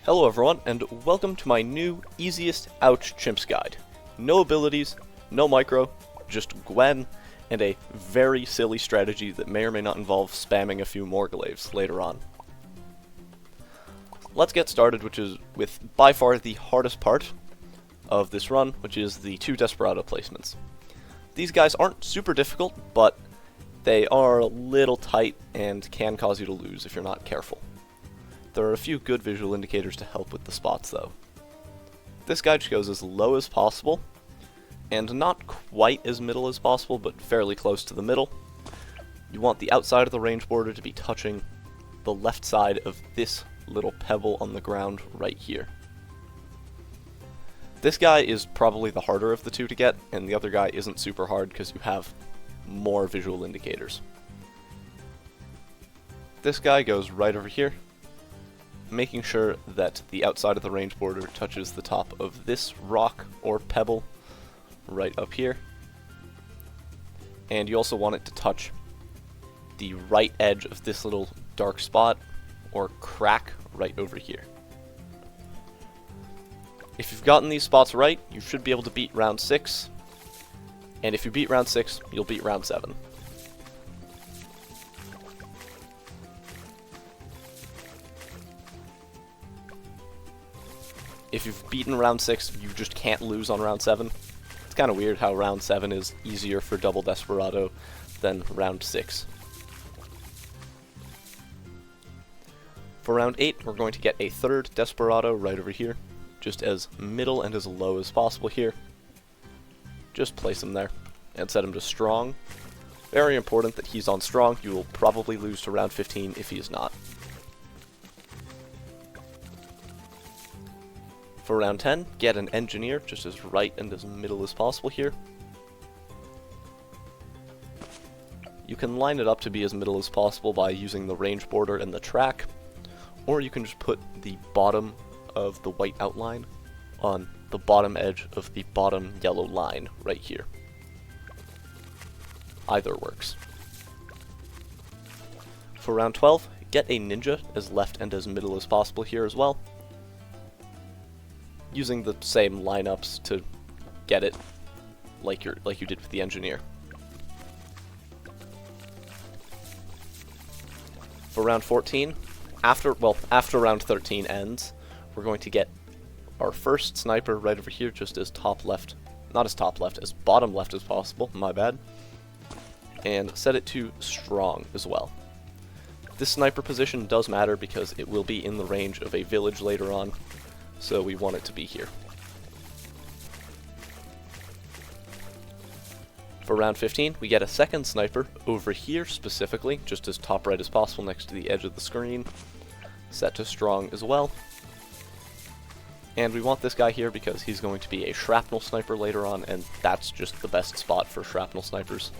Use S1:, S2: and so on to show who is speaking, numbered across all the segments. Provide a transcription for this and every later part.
S1: Hello everyone, and welcome to my new Easiest Ouch Chimps guide. No abilities, no micro, just Gwen, and a very silly strategy that may or may not involve spamming a few more glaives later on. Let's get started, which is with by far the hardest part of this run, which is the 2 Desperado placements. These guys aren't super difficult, but they are a little tight and can cause you to lose if you're not careful. There are a few good visual indicators to help with the spots though. This guy just goes as low as possible, and not quite as middle as possible, but fairly close to the middle. You want the outside of the range border to be touching the left side of this little pebble on the ground right here. This guy is probably the harder of the two to get, and the other guy isn't super hard because you have more visual indicators. This guy goes right over here, making sure that the outside of the range border touches the top of this rock or pebble right up here. And you also want it to touch the right edge of this little dark spot or crack right over here. If you've gotten these spots right, you should be able to beat round 6. And if you beat round 6, you'll beat round 7. If you've beaten round 6, you just can't lose on round 7. It's kind of weird how round 7 is easier for double Desperado than round 6. For round 8, we're going to get a 3rd Desperado right over here, just as middle and as low as possible here. Just place him there and set him to strong. Very important that he's on strong. You will probably lose to round 15 if he is not. For round 10, get an engineer just as right and as middle as possible here. You can line it up to be as middle as possible by using the range border and the track, or you can just put the bottom of the white outline on the bottom edge of the bottom yellow line right here. Either works. For round 12, get a ninja as left and as middle as possible here as well, using the same lineups to get it like you did with the engineer. For round 14, after round 13 ends, we're going to get our first sniper right over here, just as top left, not as top left, as bottom left as possible, my bad, and set it to strong as well. This sniper position does matter because it will be in the range of a village later on, so we want it to be here. For round 15, we get a second sniper over here specifically, just as top right as possible next to the edge of the screen, set to strong as well. And we want this guy here because he's going to be a shrapnel sniper later on, and that's just the best spot for shrapnel snipers.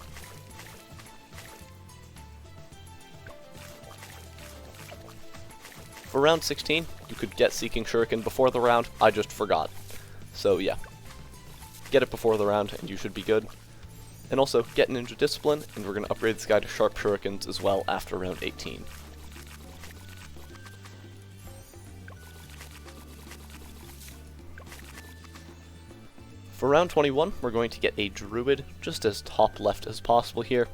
S1: For round 16, you could get Seeking Shuriken before the round. I just forgot. So yeah, get it before the round and you should be good. And also, get Ninja Discipline, and we're going to upgrade this guy to Sharp Shurikens as well after round 18. For round 21, we're going to get a Druid just as top left as possible here.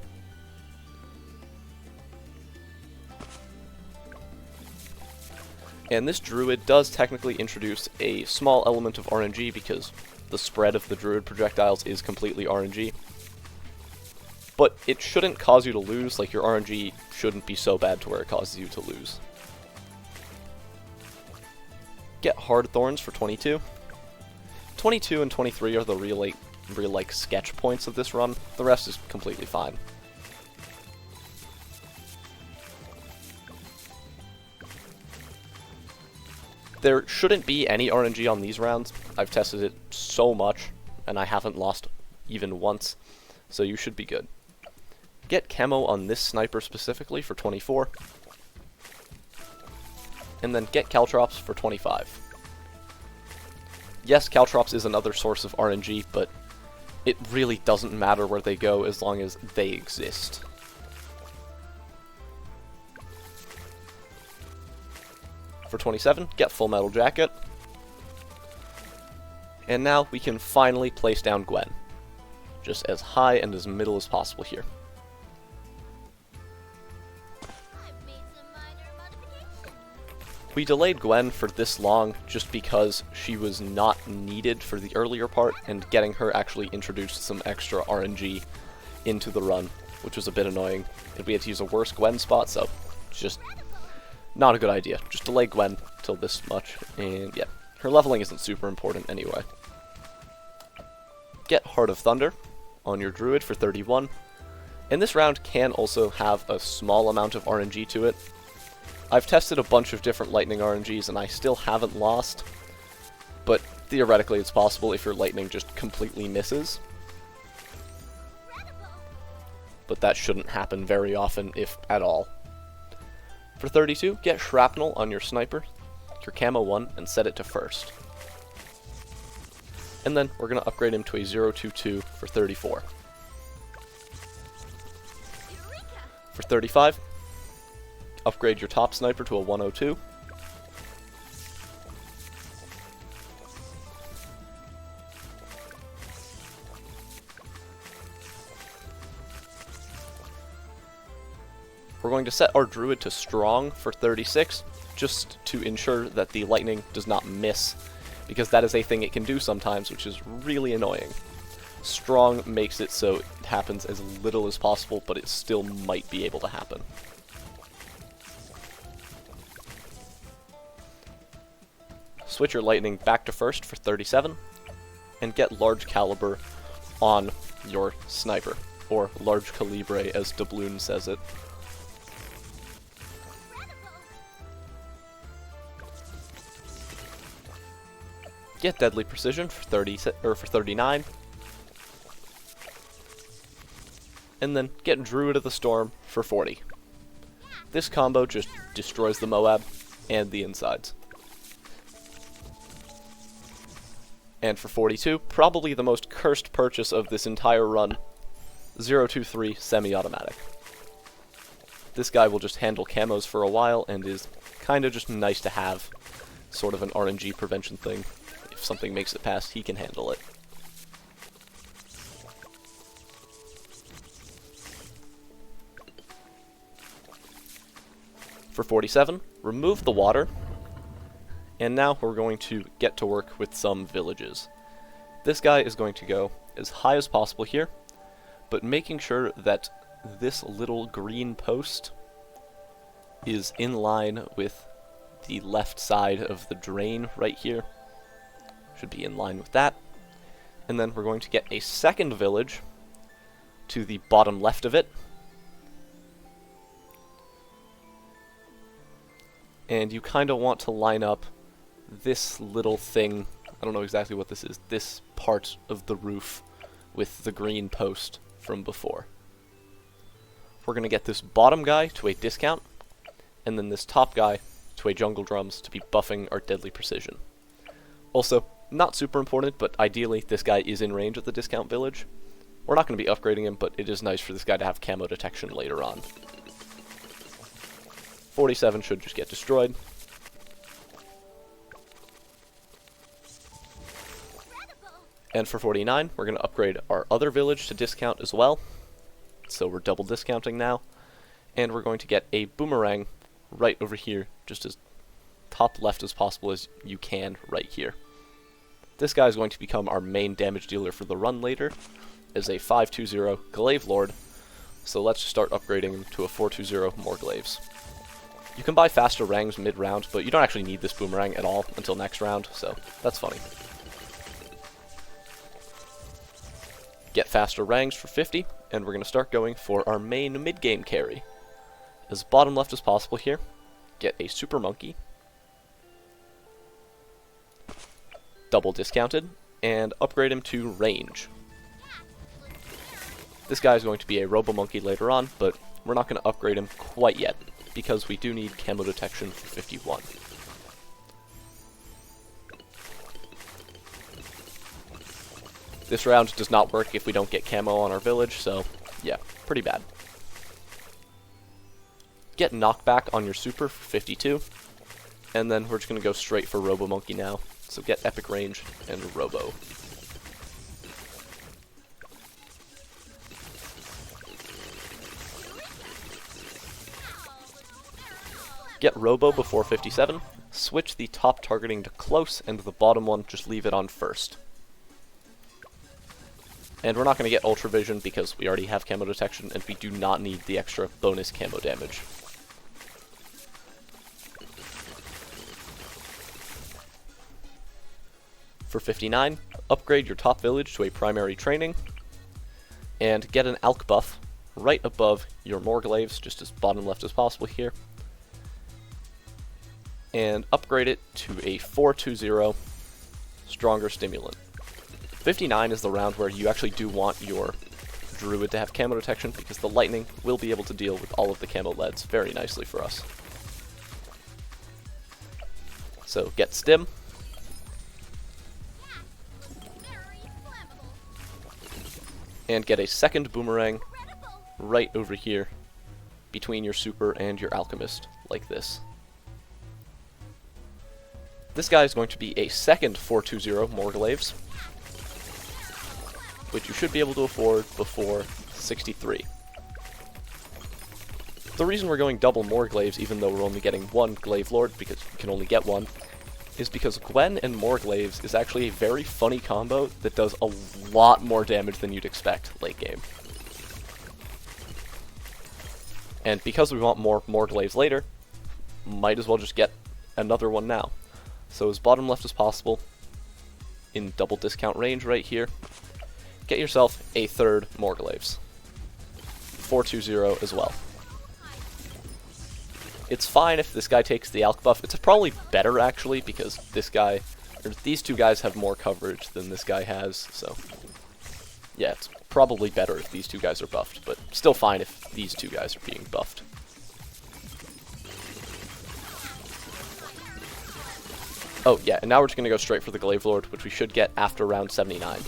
S1: And this Druid does technically introduce a small element of RNG because the spread of the Druid projectiles is completely RNG. But it shouldn't cause you to lose, like your RNG shouldn't be so bad to where it causes you to lose. Get Hard Thorns for 22. 22 and 23 are the real sketch points of this run. The rest is completely fine. There shouldn't be any RNG on these rounds. I've tested it so much, and I haven't lost even once, so you should be good. Get Camo on this sniper specifically for 24, and then get Caltrops for 25. Yes, Caltrops is another source of RNG, but it really doesn't matter where they go as long as they exist. For 27, get full metal jacket. And now we can finally place down Gwen. Just as high and as middle as possible here. We delayed Gwen for this long just because she was not needed for the earlier part, and getting her actually introduced some extra RNG into the run, which was a bit annoying. And we had to use a worse Gwen spot, so it's just not a good idea. Just delay Gwen till this much, and yeah, her leveling isn't super important anyway. Get Heart of Thunder on your Druid for 31, and this round can also have a small amount of RNG to it. I've tested a bunch of different lightning RNGs and I still haven't lost, but theoretically it's possible if your lightning just completely misses. But that shouldn't happen very often, if at all. For 32, get Shrapnel on your sniper, your camo 1, and set it to first. And then we're going to upgrade him to a 022 for 34. For 35, upgrade your top sniper to a 102. We're going to set our druid to strong for 36, just to ensure that the lightning does not miss, because that is a thing it can do sometimes, which is really annoying. Strong makes it so it happens as little as possible, but it still might be able to happen. Switch your lightning back to first for 37, and get large caliber on your sniper, or large calibre as Bloons says it. Get deadly precision for 39, and then get Druid of the Storm for 40. This combo just destroys the Moab and the insides. And for 42, probably the most cursed purchase of this entire run, 023 semi-automatic. This guy will just handle camos for a while and is kind of just nice to have, sort of an RNG prevention thing. If something makes it past, he can handle it. For 47, remove the water, and now we're going to get to work with some villages. This guy is going to go as high as possible here, but making sure that this little green post is in line with the left side of the drain right here. Should be in line with that. And then we're going to get a second village to the bottom left of it. And you kind of want to line up this little thing, I don't know exactly what this is, this part of the roof with the green post from before. We're going to get this bottom guy to a discount, and then this top guy to a jungle drums to be buffing our deadly precision. Also, not super important, but ideally this guy is in range of the discount village. We're not going to be upgrading him, but it is nice for this guy to have camo detection later on. 47 should just get destroyed. And for 49, we're going to upgrade our other village to discount as well. So we're double discounting now. And we're going to get a boomerang right over here, just as top left as possible as you can right here. This guy is going to become our main damage dealer for the run later, as a 520 glaive lord. So let's start upgrading him to a 420 more glaives. You can buy faster rangs mid-round, but you don't actually need this boomerang at all until next round, so that's funny. Get faster rangs for 50, and we're going to start going for our main mid-game carry. As bottom left as possible here, get a super monkey, double discounted, and upgrade him to range. This guy is going to be a Robo monkey later on, but we're not going to upgrade him quite yet, because we do need camo detection for 51. This round does not work if we don't get camo on our village, so yeah, pretty bad. Get knockback on your super for 52, And then we're just going to go straight for Robo Monkey now. So get epic range and Robo. Get Robo before 57. Switch the top targeting to close, and the bottom one, just leave it on first. And we're not going to get Ultra Vision because we already have camo detection, and we do not need the extra bonus camo damage. For 59, upgrade your top village to a primary training, and get an Alk buff right above your more glaives, just as bottom left as possible here. And upgrade it to a 420 stronger stimulant. 59 is the round where you actually do want your druid to have camo detection, because the lightning will be able to deal with all of the camo leads very nicely for us. So get stim. And get a second boomerang right over here between your super and your alchemist, like this. This guy is going to be a second 420 more glaives, which you should be able to afford before 63. The reason we're going double more glaives, even though we're only getting one glaive lord, because you can only get one, is because Gwen and more glaives is actually a very funny combo that does a lot more damage than you'd expect late game. And because we want more glaives later, might as well just get another one now. So as bottom left as possible, in double discount range right here, get yourself a third more glaives. 420 as well. It's fine if this guy takes the Alk buff. It's probably better, actually, because this guy, or these two guys have more coverage than this guy has, so yeah, it's probably better if these two guys are buffed, but still fine if these two guys are being buffed. Oh, yeah, and now we're just going to go straight for the Glaive Lord, which we should get after round 79.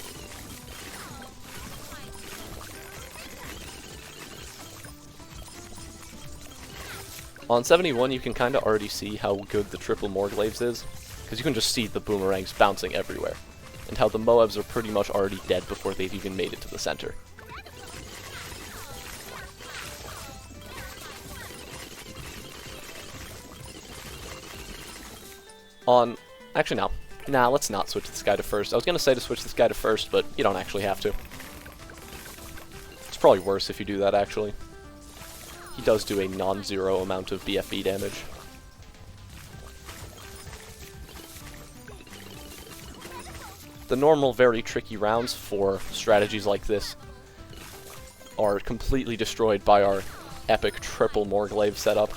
S1: On 71, you can kind of already see how good the triple Morglaives is, because you can just see the boomerangs bouncing everywhere, and how the Moabs are pretty much already dead before they've even made it to the center. Actually, no. Nah, let's not switch this guy to first. I was going to say to switch this guy to first, but you don't actually have to. It's probably worse if you do that, actually. He does do a non-zero amount of BFB damage. The normal, very tricky rounds for strategies like this are completely destroyed by our epic triple Morglaive setup.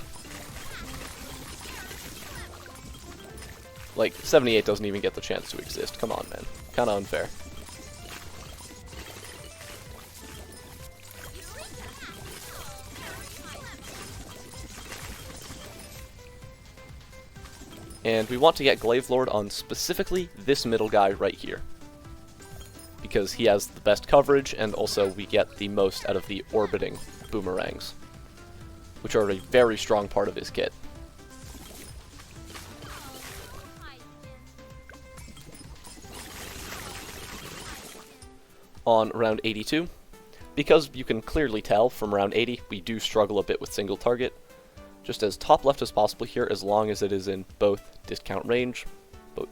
S1: Like, 78 doesn't even get the chance to exist. Come on, man. Kinda unfair. And we want to get Glaive Lord on specifically this middle guy right here, because he has the best coverage, and also we get the most out of the orbiting boomerangs, which are a very strong part of his kit. On round 82, because you can clearly tell from round 80, we do struggle a bit with single target. Just as top left as possible here, as long as it is in both discount range.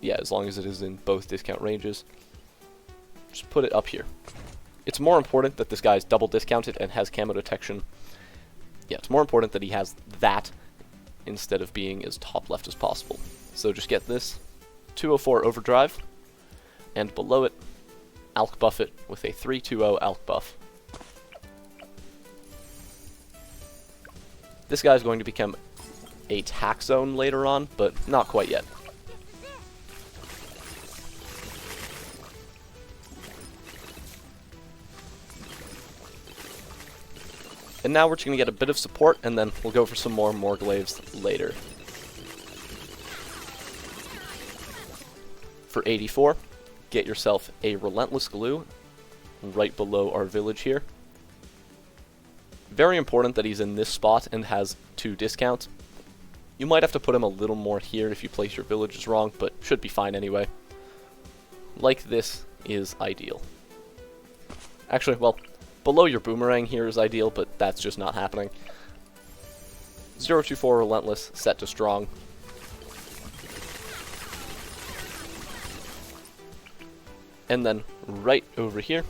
S1: As long as it is in both discount ranges. Just put it up here. It's more important that this guy is double discounted and has camo detection. Yeah, it's more important that he has that instead of being as top left as possible. So just get this 204 overdrive, and below it, Alk buff it with a 320 Alk buff. This guy is going to become a tack zone later on, but not quite yet. And now we're just going to get a bit of support, and then we'll go for some more Morglaives later. For 84, get yourself a Relentless Glue right below our village here. Very important that he's in this spot and has 2 discounts. You might have to put him a little more here if you place your villages wrong, but should be fine anyway. Like this is ideal. Actually, well, below your boomerang here is ideal, but that's just not happening. 024 Relentless, set to strong. And then right over here,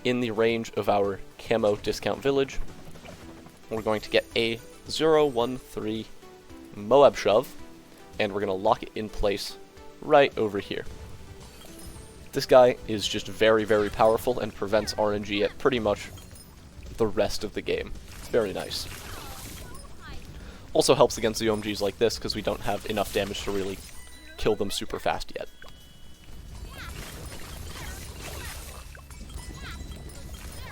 S1: in the range of our camo discount village, we're going to get a 013 Moab shove, and we're going to lock it in place right over here. This guy is just very, very powerful and prevents RNG at pretty much the rest of the game. It's very nice. Also helps against the OMGs like this because we don't have enough damage to really kill them super fast yet.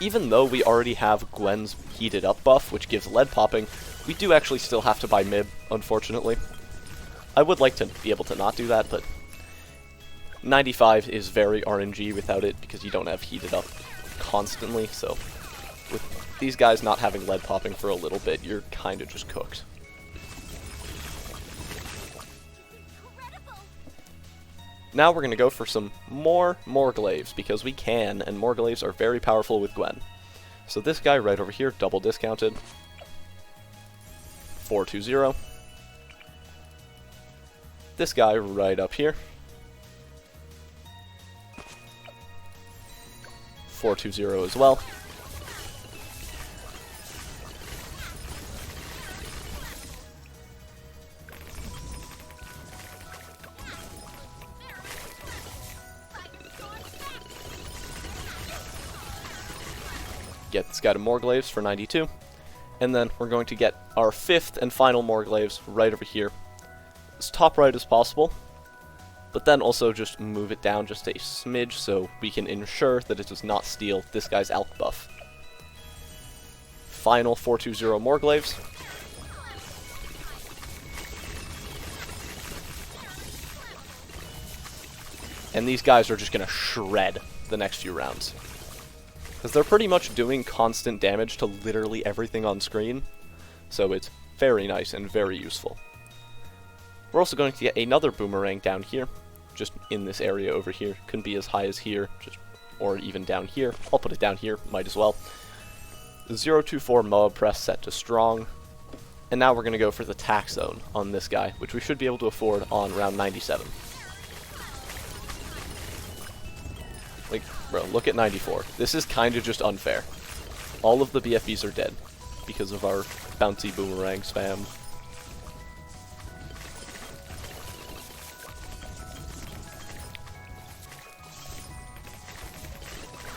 S1: Even though we already have Gwen's heated up buff, which gives lead popping, we do actually still have to buy Mib, unfortunately. I would like to be able to not do that, but 95 is very RNG without it because you don't have heated up constantly, so with these guys not having lead popping for a little bit, you're kind of just cooked. Now we're going to go for some more glaives, because we can, and more glaives are very powerful with Gwen. So this guy right over here, double discounted. 420. This guy right up here. 420 as well. Get this guy to more glaives for 92. And then we're going to get our fifth and final more glaives right over here. As top right as possible. But then also just move it down just a smidge so we can ensure that it does not steal this guy's alch buff. Final 420 more glaives. And these guys are just going to shred the next few rounds. Because they're pretty much doing constant damage to literally everything on screen. So it's very nice and very useful. We're also going to get another boomerang down here. Just in this area over here. Couldn't be as high as here, or even down here. I'll put it down here, might as well. 024 Moab press set to strong. And now we're going to go for the tax zone on this guy, which we should be able to afford on round 97. Like, bro, look at 94. This is kind of just unfair. All of the BFBs are dead because of our bouncy boomerang spam.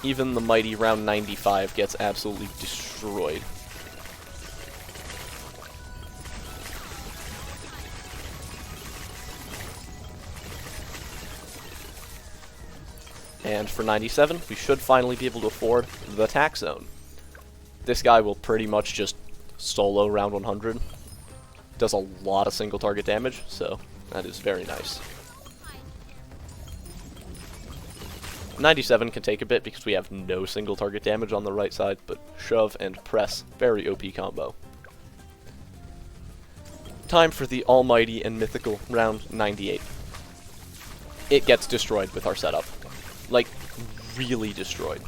S1: Even the mighty round 95 gets absolutely destroyed. And for 97, we should finally be able to afford the tax zone. This guy will pretty much just solo round 100. Does a lot of single target damage, so that is very nice. 97 can take a bit because we have no single target damage on the right side, but shove and press, very OP combo. Time for the almighty and mythical round 98. It gets destroyed with our setup. Like, really destroyed.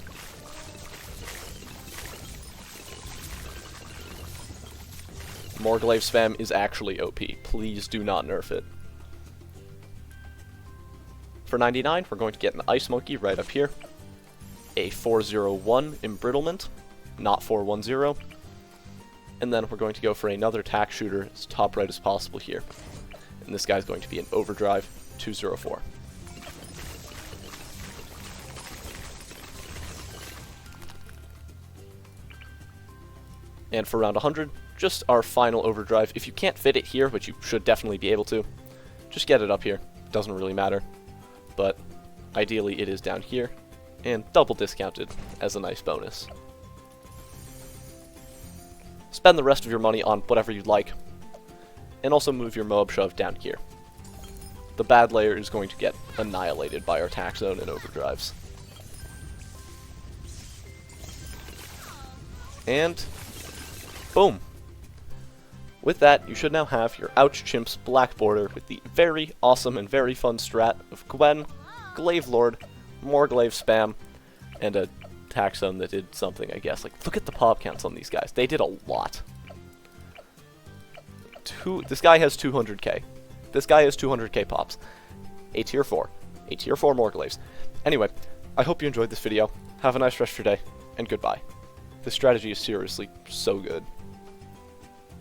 S1: More glaive spam is actually OP. Please do not nerf it. For 99, we're going to get an Ice Monkey right up here. A 401 Embrittlement, not 410. And then we're going to go for another tack shooter as top right as possible here. And this guy's going to be an Overdrive 204. And for round 100, just our final overdrive. If you can't fit it here, which you should definitely be able to, just get it up here. Doesn't really matter. But ideally it is down here, and double discounted as a nice bonus. Spend the rest of your money on whatever you'd like, and also move your Moab shove down here. The bad layer is going to get annihilated by our tax zone and overdrives. And boom! With that, you should now have your Ouch Chimps black border with the very awesome and very fun strat of Gwen, Glaive Lord, more glaive spam, and a taxon that did something, I guess. Like, look at the pop counts on these guys. They did a lot. This guy has 200k. This guy has 200k pops. A tier 4. A tier 4 more glaives. Anyway, I hope you enjoyed this video. Have a nice rest of your day, and goodbye. This strategy is seriously so good.